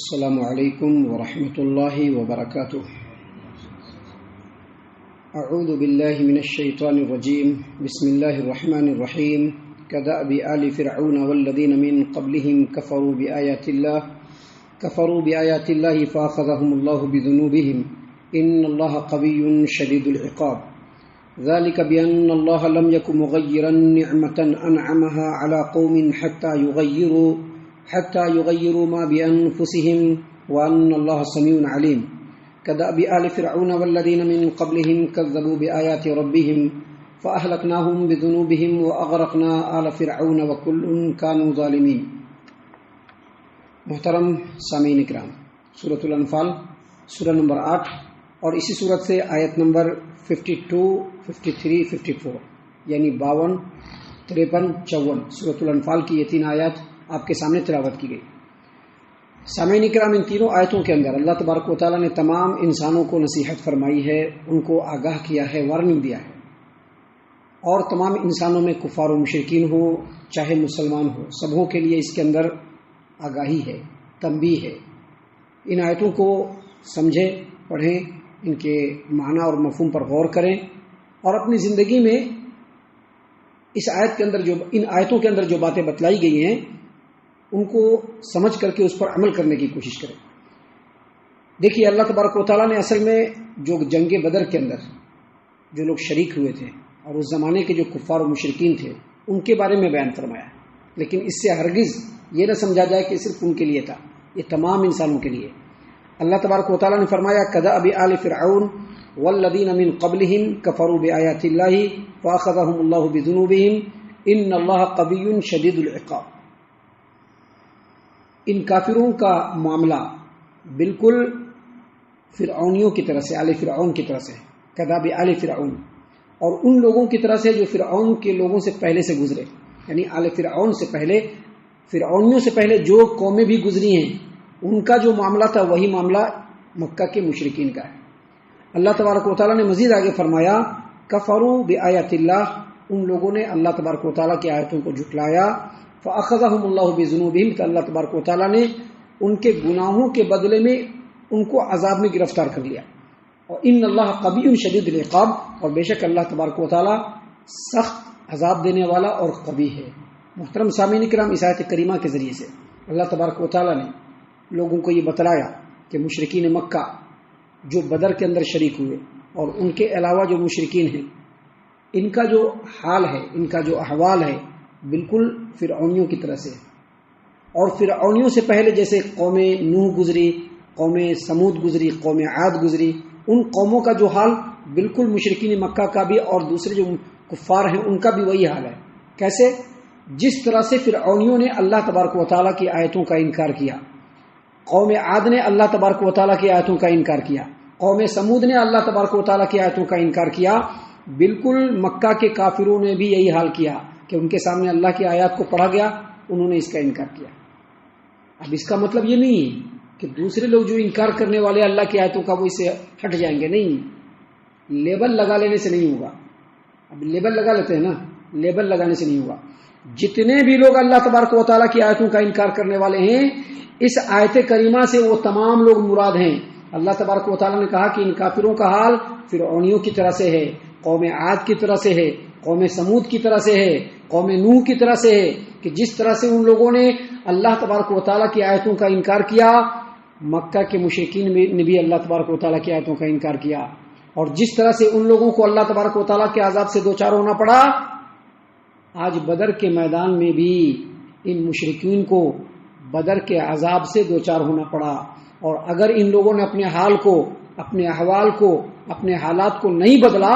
السلام علیکم ورحمۃ اللہ وبرکاتہ۔ اعوذ باللہ من الشیطان الرجیم، بسم اللہ الرحمن الرحیم۔ كدأب آل فرعون والذین من قبلهم كفروا بآیات اللہ فأخذهم اللہ بذنوبهم ان اللہ قوی شدید العقاب۔ ذلك بأن اللہ لم يكن مغیرا نعمة انعمها على قوم حتى يغيروا ما بأنفسهم وأن الله سميع عليم۔ كدأب آل فرعون والذين من قبلهم كذبوا بآيات ربهم فأهلكناهم بذنوبهم وأغرقنا آل فرعون وكل كانوا ظالمين۔ محترم سامعین اکرام، سورۃ الانفال سورہ نمبر 8 اور اسی سورت سے آیت نمبر 52، 53، 54 یعنی 52، 53، 54 سورۃ الانفال کی یہ 3 آیات آپ کے سامنے تلاوت کی گئی۔ سامعین اکرام، ان تینوں آیتوں کے اندر اللہ تبارک و تعالیٰ نے تمام انسانوں کو نصیحت فرمائی ہے، ان کو آگاہ کیا ہے، وارننگ دیا ہے، اور تمام انسانوں میں کفار و مشرکین ہو چاہے مسلمان ہو، سبوں کے لیے اس کے اندر آگاہی ہے، تنبیہ ہے۔ ان آیتوں کو سمجھیں، پڑھیں، ان کے معنی اور مفہوم پر غور کریں اور اپنی زندگی میں ان آیتوں کے اندر جو باتیں بتلائی گئی ہیں ان کو سمجھ کر کے اس پر عمل کرنے کی کوشش کریں۔ دیکھیے، اللہ تبارک و تعالیٰ نے اصل میں جو جنگ بدر کے اندر جو لوگ شریک ہوئے تھے اور اس زمانے کے جو کفار و مشرکین تھے ان کے بارے میں بیان فرمایا، لیکن اس سے ہرگز یہ نہ سمجھا جائے کہ صرف ان کے لیے تھا، یہ تمام انسانوں کے لیے۔ اللہ تبارک و تعالیٰ نے فرمایا كدأب آل فرعون والذین من قبلهم كفروا بآیات اللہ فأخذهم اللہ بذنوبهم ان اللہ قوی شدید العقاب۔ ان کافروں کا معاملہ بالکل فرعونیوں کی طرح سے، آل فرعون کی طرح سے، كدأب آل فرعون، اور ان لوگوں کی طرح سے جو فرعون کے لوگوں سے پہلے سے گزرے، یعنی آل فرعون سے پہلے، فرعونیوں سے پہلے جو قومیں بھی گزری ہیں ان کا جو معاملہ تھا وہی معاملہ مکہ کے مشرکین کا ہے۔ اللہ تبارک و تعالیٰ نے مزید آگے فرمایا کفروا بآیات اللہ، ان لوگوں نے اللہ تبارک و تعالیٰ کی آیتوں کو جھٹلایا، فأخذهم اللہ بذنوبهم، تو اللہ تبارک و تعالیٰ نے ان کے گناہوں کے بدلے میں ان کو عذاب میں گرفتار کر لیا۔ اور ان اللہ قوی شدید العقاب، اور بے شک اللہ تبارک و تعالیٰ سخت عذاب دینے والا اور قوی ہے۔ محترم سامعین کرام، اس آیت کریمہ کے ذریعے سے اللہ تبارک و تعالیٰ نے لوگوں کو یہ بتلایا کہ مشرکین مکہ جو بدر کے اندر شریک ہوئے اور ان کے علاوہ جو مشرکین ہیں ان کا جو حال ہے، ان کا جو احوال ہے بالکل فرعونیوں کی طرح سے، اور فرعونیوں سے پہلے جیسے قوم نوح گزری، قوم سمود گزری، قوم عاد گزری، ان قوموں کا جو حال بالکل مشرکین مکہ کا بھی اور دوسرے جو کفار ہیں ان کا بھی وہی حال ہے۔ کیسے؟ جس طرح سے فرعونیوں نے اللہ تبارک و تعالیٰ کی آیتوں کا انکار کیا، قوم عاد نے اللہ تبارک و تعالیٰ کی آیتوں کا انکار کیا، قوم سمود نے اللہ تبارک و تعالیٰ کی آیتوں کا انکار کیا، بالکل مکہ کے کافروں نے بھی یہی حال کیا کہ ان کے سامنے اللہ کی آیات کو پڑھا گیا، انہوں نے اس کا انکار کیا۔ اب اس کا مطلب یہ نہیں ہے کہ دوسرے لوگ جو انکار کرنے والے اللہ کی آیتوں کا وہ اس سے ہٹ جائیں گے، نہیں، لیبل لگا لینے سے نہیں ہوگا۔ اب لیبل لگا لیتے ہیں نا، لیبل لگانے سے نہیں ہوگا۔ جتنے بھی لوگ اللہ تبارک و تعالیٰ کی آیتوں کا انکار کرنے والے ہیں، اس آیت کریمہ سے وہ تمام لوگ مراد ہیں۔ اللہ تبارک و تعالیٰ نے کہا کہ ان کافروں کا حال فرعونیوں کی طرح سے ہے، قوم عاد کی طرح سے ہے، قوم سمود کی طرح سے ہے، قوم نوح کی طرح سے ہے، کہ جس طرح سے ان لوگوں نے اللہ تبارک و تعالیٰ کی آیتوں کا انکار کیا، مکہ کے مشرکین نے بھی اللہ تبارک و تعالیٰ کی آیتوں کا انکار کیا، اور جس طرح سے ان لوگوں کو اللہ تبارک و تعالیٰ کے عذاب سے دوچار ہونا پڑا، آج بدر کے میدان میں بھی ان مشرکین کو بدر کے عذاب سے دوچار ہونا پڑا۔ اور اگر ان لوگوں نے اپنے حال کو، اپنے احوال کو، اپنے حالات کو نہیں بدلا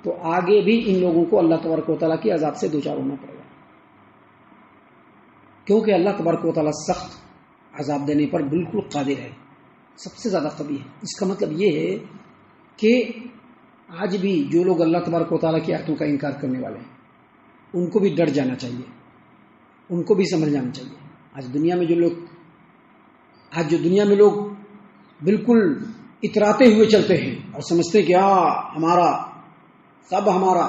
تو آگے بھی ان لوگوں کو اللہ تبارک و تعالیٰ کی عذاب سے دوچار ہونا پڑے گا، کیونکہ اللہ تبارک و تعالیٰ سخت عذاب دینے پر بالکل قادر ہے، سب سے زیادہ قوی ہے۔ اس کا مطلب یہ ہے کہ آج بھی جو لوگ اللہ تبارک و تعالیٰ کی آیتوں کا انکار کرنے والے ہیں ان کو بھی ڈر جانا چاہیے، ان کو بھی سمجھ جانا چاہیے۔ آج جو دنیا میں لوگ بالکل اتراتے ہوئے چلتے ہیں اور سمجھتے ہیں کہ ہمارا سب ہمارا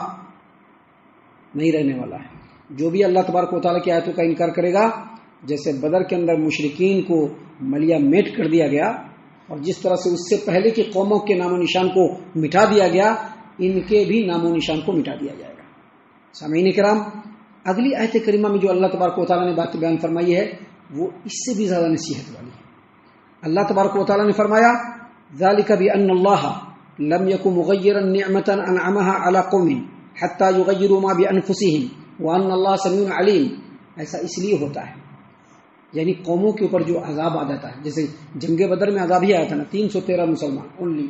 نہیں رہنے والا ہے۔ جو بھی اللہ تبارک و تعالیٰ کی آیتوں کا انکار کرے گا جیسے بدر کے اندر مشرکین کو ملیا میٹ کر دیا گیا اور جس طرح سے اس سے پہلے کی قوموں کے نام و نشان کو مٹا دیا گیا، ان کے بھی نام و نشان کو مٹا دیا جائے گا۔ سامعین کرام، اگلی آیت کریمہ میں جو اللہ تبارک و تعالیٰ نے بات بیان فرمائی ہے وہ اس سے بھی زیادہ نصیحت والی ہے۔ اللہ تبارک و تعالیٰ نے فرمایا ذالک بأن اللہ لم یکن مغیرا نعمتا انعمها علی قوم حتی یغیروا ما بانفسهم وان اللہ سمیع علیم۔ ایسا اس لیے ہوتا ہے، یعنی قوموں کے اوپر جو عذاب آ جاتا ہے، جیسے جنگ بدر میں عذاب ہی آیا تھا نا، 313 مسلمان اونلی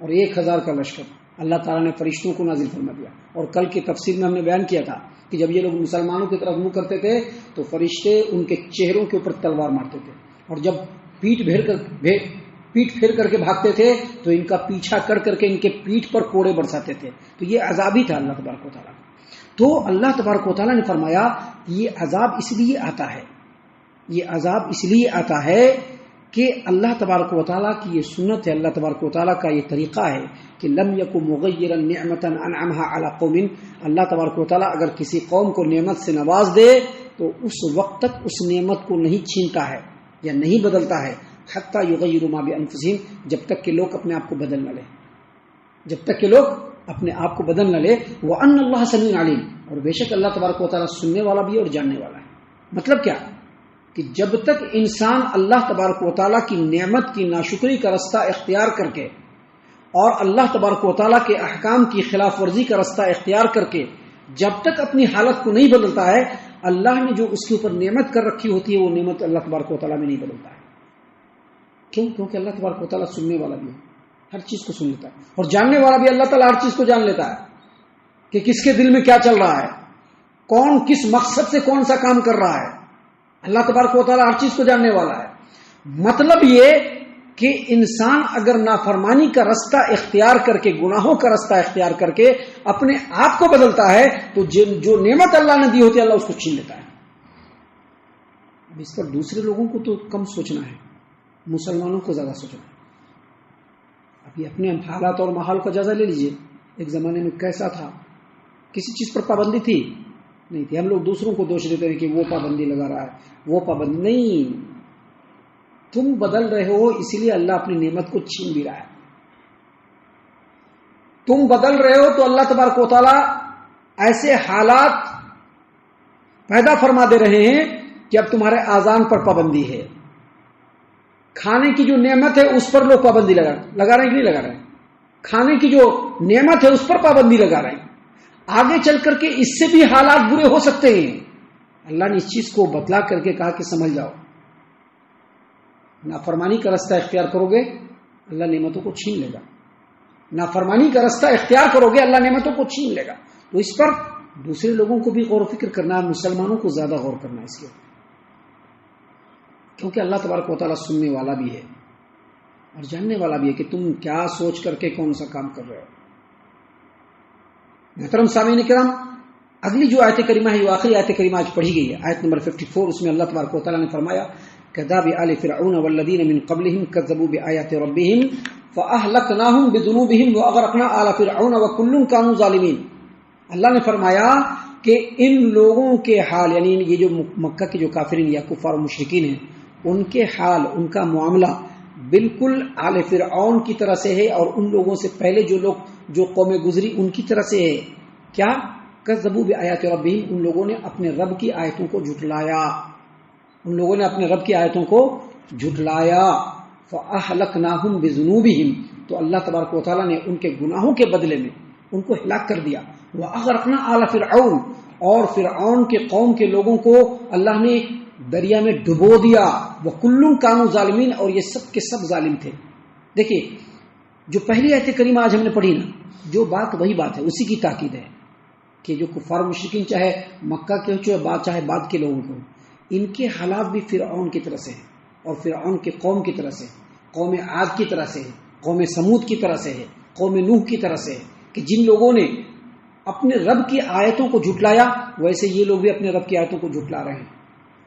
اور 1000 کا لشکر، اللہ تعالیٰ نے فرشتوں کو نازل فرما دیا۔ اور کل کی تفسیر میں ہم نے بیان کیا تھا کہ جب یہ لوگ مسلمانوں کی طرف منہ کرتے تھے تو فرشتے ان کے چہروں کے اوپر تلوار مارتے تھے، اور جب پیٹ پھیر کر کے بھاگتے تھے تو ان کا پیچھا کر کے ان کے پیٹھ پر کوڑے برساتے تھے۔ تو یہ عذاب ہی تھا اللہ تبارک و تعالیٰ۔ تو اللہ تبارک و تعالیٰ نے فرمایا یہ عذاب اس لیے آتا ہے، یہ عذاب اس لیے آتا ہے کہ اللہ تبارک و تعالیٰ کی یہ سنت ہے، اللہ تبارک و تعالیٰ کا یہ طریقہ ہے کہ لم یکن مغیرا نعمتا انعمها علی قوم، اللہ تبارک و تعالیٰ اگر کسی قوم کو نعمت سے نواز دے تو اس وقت تک اس نعمت کو نہیں چھینتا ہے یا نہیں بدلتا ہے، حتی یغیروا ما بانفسہم، جب تک کہ لوگ اپنے آپ کو بدل نہ لے، جب تک کہ لوگ اپنے آپ کو بدل نہ لے۔ وان اللہ سمیع علیم، اور بے شک اللہ تبارک و تعالیٰ سننے والا بھی اور جاننے والا ہے۔ مطلب کیا کہ جب تک انسان اللہ تبارک و تعالیٰ کی نعمت کی ناشکری کا رستہ اختیار کر کے اور اللہ تبارک و تعالیٰ کے احکام کی خلاف ورزی کا رستہ اختیار کر کے جب تک اپنی حالت کو نہیں بدلتا ہے، اللہ نے جو اس کے اوپر نعمت کر رکھی ہوتی ہے وہ نعمت اللہ تبارک و تعالیٰ میں نہیں بدلتا ہے۔ کیوں؟ کیونکہ اللہ تبارک و تعالیٰ سننے والا بھی ہے، ہر چیز کو سن لیتا ہے، اور جاننے والا بھی، اللہ تعالیٰ ہر چیز کو جان لیتا ہے کہ کس کے دل میں کیا چل رہا ہے، کون کس مقصد سے کون سا کام کر رہا ہے۔ اللہ تبارک و تعالیٰ ہر چیز کو جاننے والا ہے۔ مطلب یہ کہ انسان اگر نافرمانی کا رستہ اختیار کر کے، گناہوں کا رستہ اختیار کر کے اپنے آپ کو بدلتا ہے تو جو نعمت اللہ نے دی ہوتی ہے اللہ اس کو چھین لیتا ہے۔ اب اس پر دوسرے لوگوں کو تو کم سوچنا ہے، مسلمانوں کو زیادہ سوچنا ہے۔ ابھی اپنے حالات اور ماحول کا جائزہ لے لیجئے، ایک زمانے میں کیسا تھا، کسی چیز پر پابندی تھی نہیں تھی، ہم لوگ دوسروں کو دوش دیتے ہیں کہ وہ پابندی لگا رہا ہے، وہ پابندی نہیں، تم بدل رہے ہو اسی لیے اللہ اپنی نعمت کو چھین بھی رہا ہے۔ تم بدل رہے ہو تو اللہ تبارک و تعالیٰ ایسے حالات پیدا فرما دے رہے ہیں کہ اب تمہارے آذان پر پابندی ہے، کھانے کی جو نعمت ہے اس پر لوگ پابندی لگا رہے ہیں کہ نہیں لگا رہے ہیں، کھانے کی جو نعمت ہے اس پر پابندی لگا رہے ہیں۔ آگے چل کر کے اس سے بھی حالات برے ہو سکتے ہیں۔ اللہ نے اس چیز کو بتلا کر کے کہا کہ سمجھ جاؤ، نافرمانی کا رستہ اختیار کرو گے اللہ نعمتوں کو چھین لے گا، نافرمانی کا رستہ اختیار کرو گے اللہ نعمتوں کو چھین لے گا۔ تو اس پر دوسرے لوگوں کو بھی غور و فکر کرنا ہے، مسلمانوں کو زیادہ غور کرنا ہے اس کے، کیونکہ اللہ تبارک و تعالیٰ سننے والا بھی ہے اور جاننے والا بھی ہے کہ تم کیا سوچ کر کے کون سا کام کر رہے ہو۔ محترم سامعین کرام، اگلی جو آیت کریمہ ہے، یہ آخری آیت کریمہ آج پڑھی گئی ہے، آیت نمبر 54، اس میں اللہ تبارک و تعالیٰ نے فرمایا كذاب آل فرعون والذین من قبلهم كذبوا بآیات ربهم فأهلكناهم بذنوبهم وأغرقنا آل فرعون وكل كانوا ظالمین۔ اللہ نے فرمایا کہ ان لوگوں کے حال، یعنی یہ جو مکہ کے جو کافرین یا کفار و مشرکین ہیں، ان کے حال، ان کا معاملہ بالکل آل فرعون کی طرح سے ہے اور ان لوگوں سے پہلے جو لوگ، جو قومیں گزری ان کی طرح سے ہے۔ کیا؟ کذبوا بآیات ربهم، ان لوگوں نے اپنے رب کی آیتوں کو جھٹلایا، ان لوگوں نے اپنے رب کی آیتوں کو جھٹلایا۔ فأہلکناہم بذنوبہم، تو اللہ تبارک و تعالیٰ نے ان کے گناہوں کے بدلے میں ان کو ہلاک کر دیا۔ وأغرقنا آل فرعون، اور فرعون کے قوم کے لوگوں کو اللہ نے دریا میں ڈبو دیا۔ وکل کانوا ظالمین، اور یہ سب کے سب ظالم تھے۔ دیکھیے جو پہلی آیت کریمہ آج ہم نے پڑھی نا، جو بات وہی بات ہے، اسی کی تاکید ہے کہ جو کفار مشرکین چاہے مکہ کے چاہے بعد کے لوگوں کو، ان کے حالات بھی فرعون کی طرح سے ہیں اور فرعون کے قوم کی طرح سے، قوم عاد کی طرح سے ہے، قوم سمود کی طرح سے ہے، قوم نوح کی طرح سے ہے، کہ جن لوگوں نے اپنے رب کی آیتوں کو جھٹلایا ویسے یہ لوگ بھی اپنے رب کی آیتوں کو جھٹلا رہے ہیں۔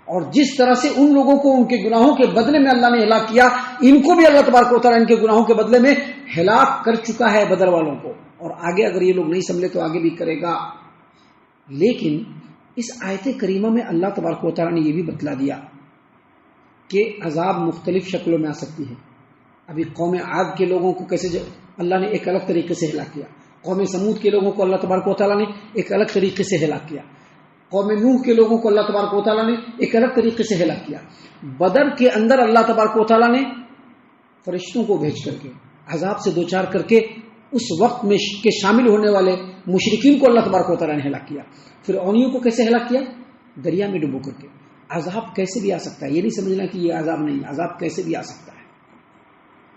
اور جس طرح سے ان لوگوں کو ان کے گناہوں کے بدلے میں اللہ نے ہلاک کیا، ان کو بھی اللہ تبارک و تعالیٰ ان کے گناہوں کے بدلے میں ہلاک کر چکا ہے بدر والوں کو، اور آگے اگر یہ لوگ نہیں سنبھلے تو آگے بھی کرے گا۔ لیکن اس آیت کریمہ میں اللہ تبارک و تعالیٰ نے یہ بھی بتلا دیا کہ عذاب مختلف شکلوں میں آ سکتی ہے. ابھی قوم عاد کے لوگوں کو کیسے اللہ نے ایک الگ طریقے سے ہلاک کیا، قوم سمود کے لوگوں کو اللہ تبارک و تعالیٰ نے ایک الگ طریقے سے ہلاک کیا، قوم نوح کے لوگوں کو اللہ تبارک و تعالیٰ نے ایک الگ طریقے سے ہلاک کیا. بدر کے اندر اللہ تبارک و تعالیٰ نے فرشتوں کو بھیج کر کے عذاب سے دوچار کر کے اس وقت میں کے شامل ہونے والے مشرکین کو اللہ تبارک و تعالیٰ نے ہلاک کیا. فرعونیوں کو کیسے ہلاک کیا؟ دریا میں ڈبو کر کے. عذاب کیسے بھی آ سکتا ہے، یہ نہیں سمجھنا کہ یہ عذاب نہیں، عذاب کیسے بھی آ سکتا ہے.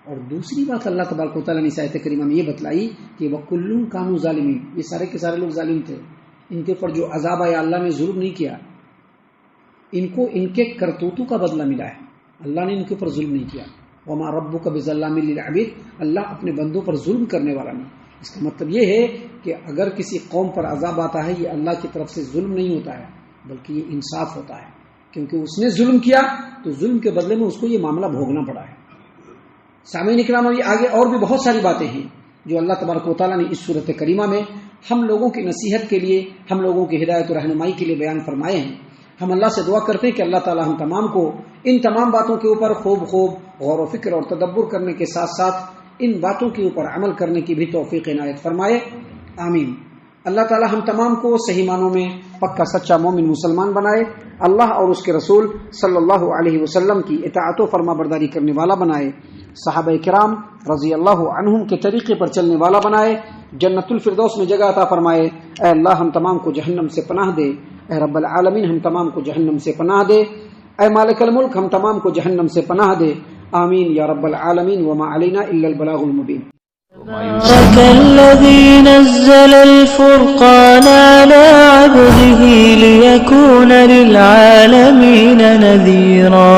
اور دوسری بات اللہ تبارک و تعالیٰ نے اس آیت کریمہ میں یہ بتلائی کہ وَكُلٌّ كَانُوا ظَالِمِينَ، یہ سارے کے سارے لوگ ظالم تھے. ان کے اوپر جو عذاب آیا اللہ نے ظلم نہیں کیا، ان کو ان کے کرتوتوں کا بدلہ ملا ہے. اللہ نے ان کے اوپر ظلم نہیں کیا. وَمَا رَبُّكَ بِظَلَّامٍ لِّلْعَبِيدِ، اللہ اپنے بندوں پر ظلم کرنے والا نہیں. اس کا مطلب یہ ہے کہ اگر کسی قوم پر عذاب آتا ہے یہ اللہ کی طرف سے ظلم نہیں ہوتا ہے بلکہ یہ انصاف ہوتا ہے، کیونکہ اس نے ظلم کیا تو ظلم کے بدلے میں اس کو یہ معاملہ بھوگنا پڑا ہے. سامعین اکرام، ابھی آگے اور بھی بہت ساری باتیں ہیں جو اللہ تبارک و تعالیٰ نے اس صورت کریمہ میں ہم لوگوں کی نصیحت کے لیے، ہم لوگوں کی ہدایت و رہنمائی کے لیے بیان فرمائے ہیں. ہم اللہ سے دعا کرتے ہیں کہ اللہ تعالیٰ ہم تمام کو ان تمام باتوں کے اوپر خوب غور و فکر اور تدبر کرنے کے ساتھ ساتھ ان باتوں کے اوپر عمل کرنے کی بھی توفیق عنایت فرمائے. آمین. اللہ تعالیٰ ہم تمام کو صحیح معنوں میں پکا سچا مومن مسلمان بنائے، اللہ اور اس کے رسول صلی اللہ علیہ وسلم کی اطاعت و فرما برداری کرنے والا بنائے، صحابہ کرام رضی اللہ عنہم کے طریقے پر چلنے والا بنائے، جنت الفردوس میں جگہ عطا فرمائے. اے اللہ ہم تمام کو جہنم سے پناہ دے. اے رب العالمین ہم تمام کو جہنم سے پناہ دے. اے مالک الملک ہم تمام کو جہنم سے پناہ دے. آمین یا رب العالمین. وما علینا الا البلاغ المبین. تبارك الذي نزل الفرقان على عبده ليكون للعالمين نذيرا